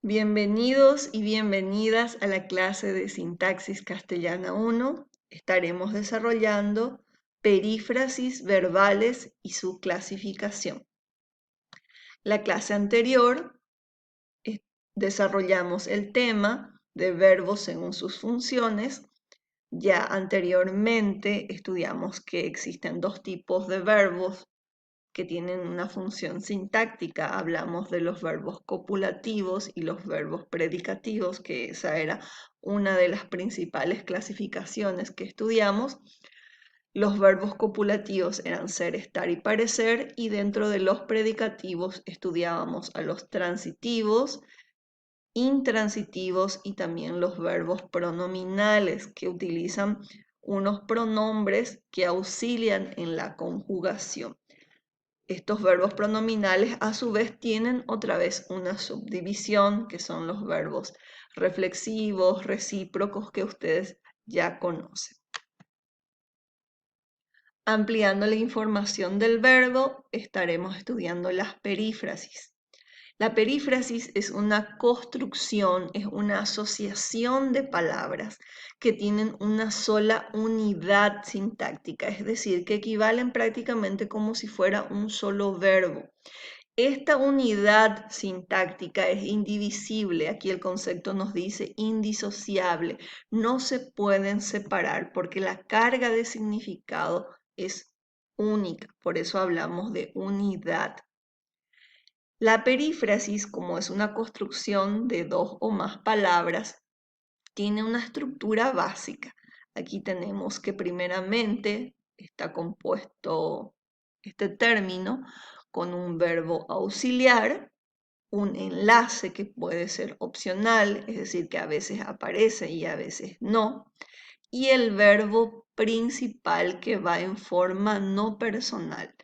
Bienvenidos y bienvenidas a la clase de Sintaxis Castellana 1. Estaremos desarrollando perífrasis verbales y su clasificación. La clase anterior desarrollamos el tema de verbos según sus funciones. Ya anteriormente estudiamos que existen dos tipos de verbos que tienen una función sintáctica. Hablamos de los verbos copulativos y los verbos predicativos, que esa era una de las principales clasificaciones que estudiamos. Los verbos copulativos eran ser, estar y parecer, y dentro de los predicativos estudiábamos a los transitivos, intransitivos y también los verbos pronominales, que utilizan unos pronombres que auxilian en la conjugación. Estos verbos pronominales a su vez tienen otra vez una subdivisión, que son los verbos reflexivos, recíprocos, que ustedes ya conocen. Ampliando la información del verbo, estaremos estudiando las perífrasis. La perífrasis es una construcción, es una asociación de palabras que tienen una sola unidad sintáctica, es decir, que equivalen prácticamente como si fuera un solo verbo. Esta unidad sintáctica es indivisible, aquí el concepto nos dice indisociable, no se pueden separar porque la carga de significado es única, por eso hablamos de unidad. La perífrasis, como es una construcción de dos o más palabras, tiene una estructura básica. Aquí tenemos que primeramente está compuesto este término con un verbo auxiliar, un enlace que puede ser opcional, es decir, que a veces aparece y a veces no, y el verbo principal que va en forma no personal,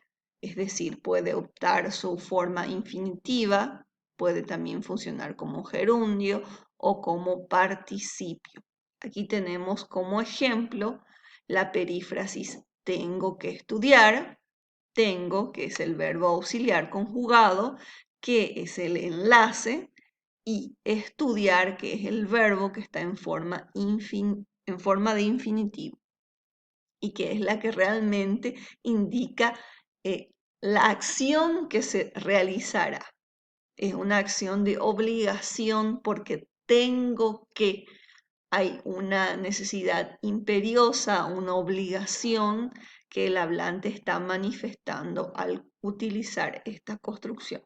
es decir, puede optar su forma infinitiva, puede también funcionar como gerundio o como participio. Aquí tenemos como ejemplo la perífrasis tengo que estudiar, tengo, que es el verbo auxiliar conjugado, que es el enlace, y estudiar, que es el verbo que está en forma de infinitivo y que es la que realmente indica la acción que se realizará. Es una acción de obligación porque tengo que, hay una necesidad imperiosa, una obligación que el hablante está manifestando al utilizar esta construcción.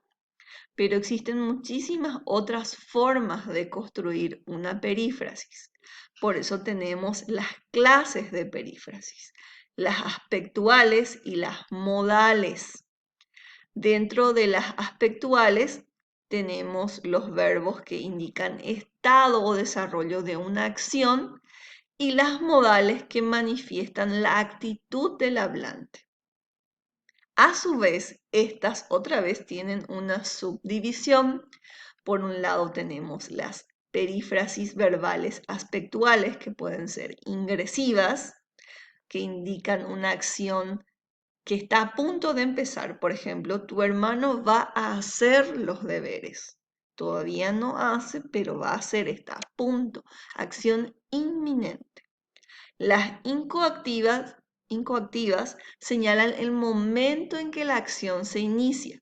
Pero existen muchísimas otras formas de construir una perífrasis. Por eso tenemos las clases de perífrasis, las aspectuales y las modales. Dentro de las aspectuales tenemos los verbos que indican estado o desarrollo de una acción y las modales que manifiestan la actitud del hablante. A su vez, estas otra vez tienen una subdivisión. Por un lado tenemos las perífrasis verbales aspectuales, que pueden ser ingresivas, que indican una acción que está a punto de empezar. Por ejemplo, tu hermano va a hacer los deberes. Todavía no hace, pero va a hacer, está a punto. Acción inminente. Las incoactivas señalan el momento en que la acción se inicia.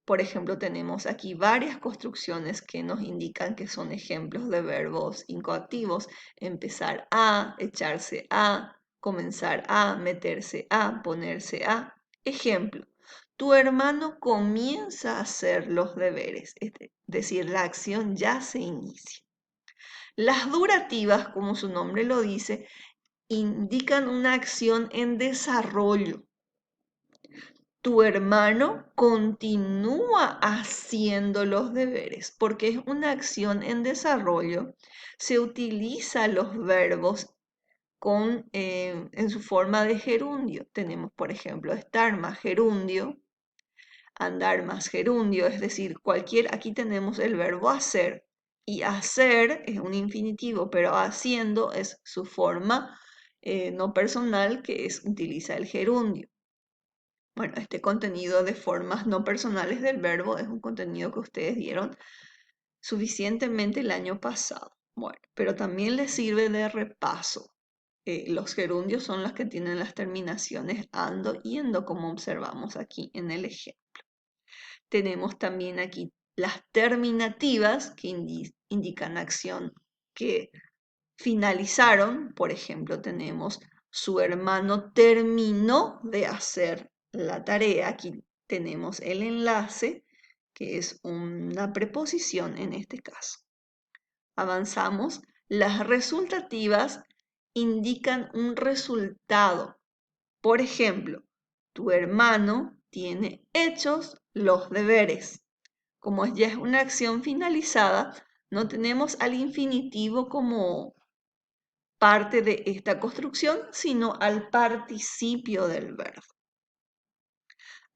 Por ejemplo, tenemos aquí varias construcciones que nos indican que son ejemplos de verbos incoactivos. Empezar a, echarse a, comenzar a, meterse a, ponerse a. Ejemplo, tu hermano comienza a hacer los deberes, es decir, la acción ya se inicia. Las durativas, como su nombre lo dice, indican una acción en desarrollo. Tu hermano continúa haciendo los deberes porque es una acción en desarrollo. Se utiliza los verbos en su forma de gerundio. Tenemos, por ejemplo, estar más gerundio, andar más gerundio, es decir, aquí tenemos el verbo hacer. Y hacer es un infinitivo, pero haciendo es su forma no personal, que utiliza el gerundio. Bueno, este contenido de formas no personales del verbo es un contenido que ustedes dieron suficientemente el año pasado. Bueno, pero también les sirve de repaso. Los gerundios son los que tienen las terminaciones ando y endo, como observamos aquí en el ejemplo. Tenemos también aquí las terminativas que indican acción que finalizaron. Por ejemplo, tenemos su hermano terminó de hacer la tarea. Aquí tenemos el enlace, que es una preposición en este caso. Avanzamos. Las resultativas indican un resultado. Por ejemplo, tu hermano tiene hechos los deberes. Como ya es una acción finalizada, no tenemos al infinitivo como parte de esta construcción, sino al participio del verbo.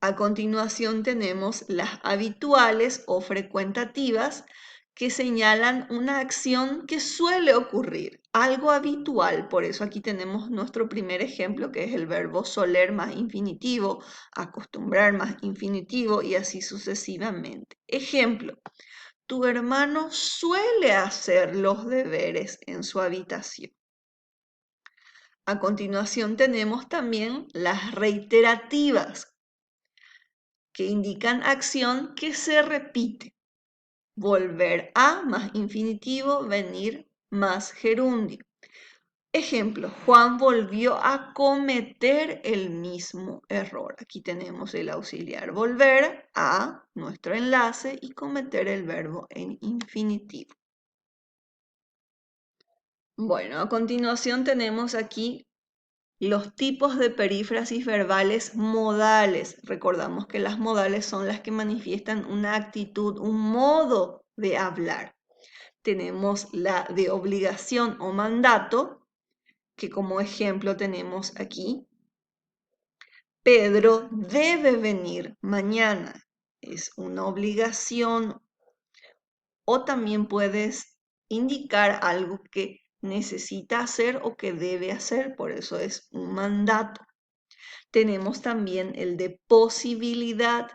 A continuación tenemos las habituales o frecuentativas que señalan una acción que suele ocurrir, algo habitual. Por eso aquí tenemos nuestro primer ejemplo, que es el verbo soler más infinitivo, acostumbrar más infinitivo y así sucesivamente. Ejemplo, tu hermano suele hacer los deberes en su habitación. A continuación tenemos también las reiterativas, que indican acción que se repite. Volver a más infinitivo, venir más gerundio. Ejemplo, Juan volvió a cometer el mismo error. Aquí tenemos el auxiliar volver a, nuestro enlace, y cometer el verbo en infinitivo. Bueno, a continuación tenemos aquí los tipos de perífrasis verbales modales. Recordamos que las modales son las que manifiestan una actitud, un modo de hablar. Tenemos la de obligación o mandato, que como ejemplo tenemos aquí. Pedro debe venir mañana. Es una obligación. O también puedes indicar algo que necesita hacer o que debe hacer, por eso es un mandato. Tenemos también el de posibilidad.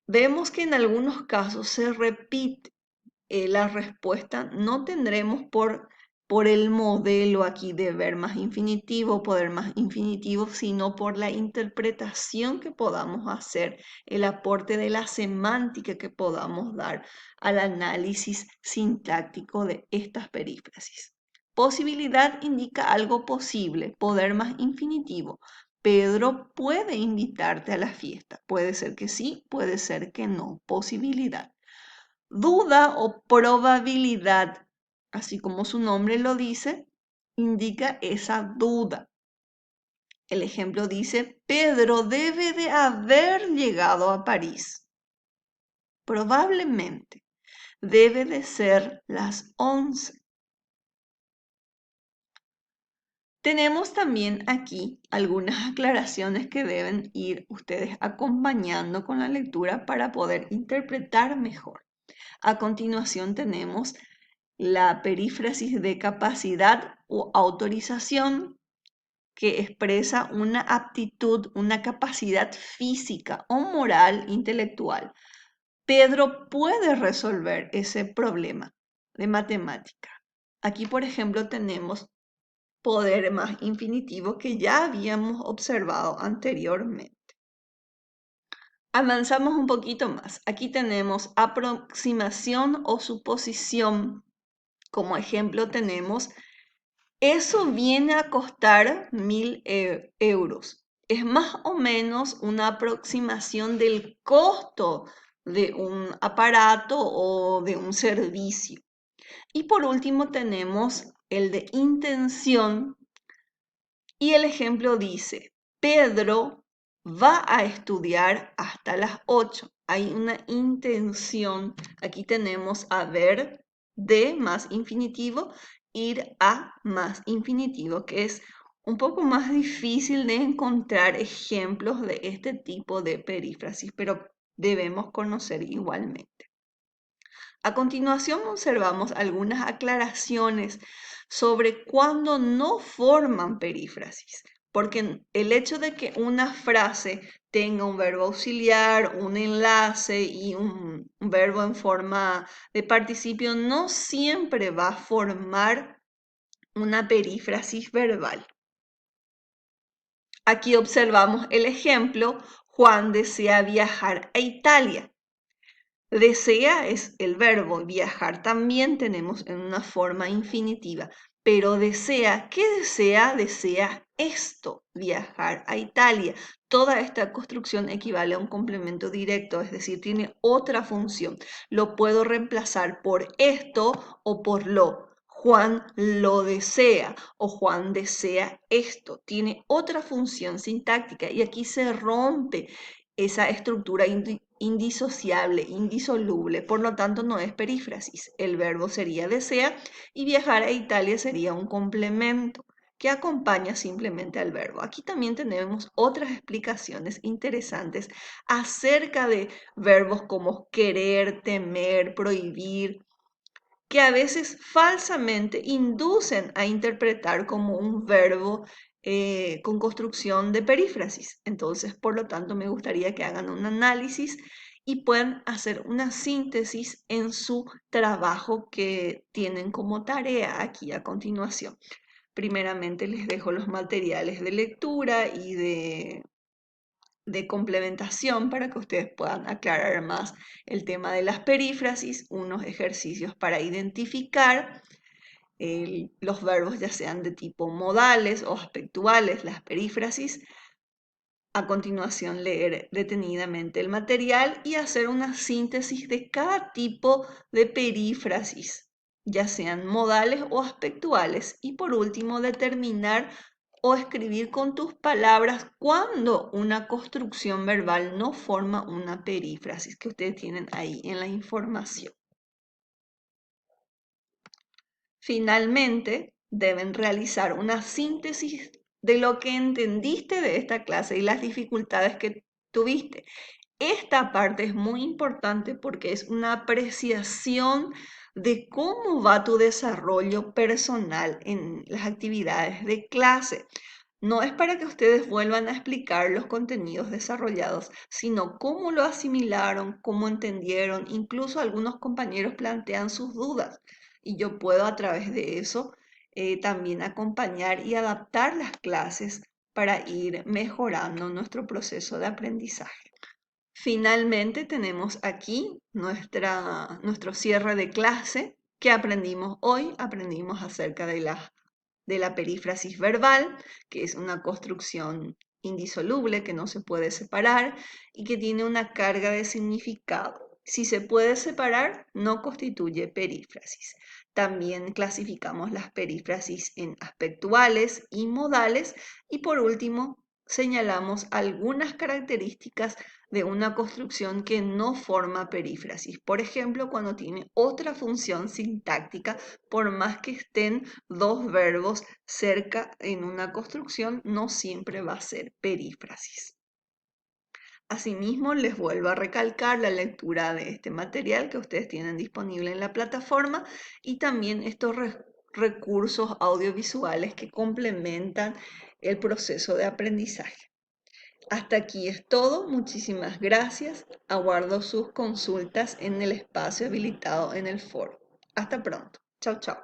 Vemos que en algunos casos se repite la respuesta. No tendremos por el modelo aquí de ver más infinitivo, poder más infinitivo, sino por la interpretación que podamos hacer, el aporte de la semántica que podamos dar al análisis sintáctico de estas perífrasis. Posibilidad indica algo posible, poder más infinitivo. Pedro puede invitarte a la fiesta. Puede ser que sí, puede ser que no. Posibilidad. Duda o probabilidad, así como su nombre lo dice, indica esa duda. El ejemplo dice, Pedro debe de haber llegado a París. Probablemente debe de ser las 11. Tenemos también aquí algunas aclaraciones que deben ir ustedes acompañando con la lectura para poder interpretar mejor. A continuación tenemos la perífrasis de capacidad o autorización, que expresa una aptitud, una capacidad física o moral intelectual. Pedro puede resolver ese problema de matemática. Aquí, por ejemplo, tenemos poder más infinitivo que ya habíamos observado anteriormente. Avanzamos un poquito más. Aquí tenemos aproximación o suposición. Como ejemplo tenemos, eso viene a costar 1.000 euros. Es más o menos una aproximación del costo de un aparato o de un servicio. Y por último tenemos el de intención. Y el ejemplo dice, Pedro va a estudiar hasta las 8. Hay una intención. Aquí tenemos haber de más infinitivo, ir a más infinitivo, que es un poco más difícil de encontrar ejemplos de este tipo de perífrasis, pero debemos conocer igualmente. A continuación observamos algunas aclaraciones sobre cuándo no forman perífrasis. porque el hecho de que una frase tenga un verbo auxiliar, un enlace y un verbo en forma de participio no siempre va a formar una perífrasis verbal. Aquí observamos el ejemplo: Juan desea viajar a Italia. Desea es el verbo, viajar también tenemos en una forma infinitiva, pero desea, ¿qué desea? Desea esto, viajar a Italia. Toda esta construcción equivale a un complemento directo, es decir, tiene otra función. Lo puedo reemplazar por esto o por lo. Juan lo desea o Juan desea esto. Tiene otra función sintáctica y aquí se rompe esa estructura indisociable, indisoluble, por lo tanto no es perífrasis. El verbo sería desea y viajar a Italia sería un complemento que acompaña simplemente al verbo. Aquí también tenemos otras explicaciones interesantes acerca de verbos como querer, temer, prohibir, que a veces falsamente inducen a interpretar como un verbo con construcción de perífrasis. Entonces, por lo tanto, me gustaría que hagan un análisis y puedan hacer una síntesis en su trabajo que tienen como tarea aquí a continuación. Primeramente les dejo los materiales de lectura y de complementación para que ustedes puedan aclarar más el tema de las perífrasis, unos ejercicios para identificar los verbos ya sean de tipo modales o aspectuales, las perífrasis. A continuación, leer detenidamente el material y hacer una síntesis de cada tipo de perífrasis, ya sean modales o aspectuales. Y por último, determinar o escribir con tus palabras cuando una construcción verbal no forma una perífrasis que ustedes tienen ahí en la información. Finalmente, deben realizar una síntesis de lo que entendiste de esta clase y las dificultades que tuviste. Esta parte es muy importante porque es una apreciación de cómo va tu desarrollo personal en las actividades de clase. No es para que ustedes vuelvan a explicar los contenidos desarrollados, sino cómo lo asimilaron, cómo entendieron. Incluso algunos compañeros plantean sus dudas y yo puedo a través de eso también acompañar y adaptar las clases para ir mejorando nuestro proceso de aprendizaje. Finalmente tenemos aquí nuestro cierre de clase. ¿Qué aprendimos hoy? Aprendimos acerca de la perífrasis verbal, que es una construcción indisoluble que no se puede separar y que tiene una carga de significado. Si se puede separar, no constituye perífrasis. También clasificamos las perífrasis en aspectuales y modales y por último señalamos algunas características de una construcción que no forma perífrasis. Por ejemplo, cuando tiene otra función sintáctica, por más que estén dos verbos cerca en una construcción, no siempre va a ser perífrasis. Asimismo, les vuelvo a recalcar la lectura de este material que ustedes tienen disponible en la plataforma y también estos recursos audiovisuales que complementan el proceso de aprendizaje. Hasta aquí es todo. Muchísimas gracias. Aguardo sus consultas en el espacio habilitado en el foro. Hasta pronto. Chao, chao.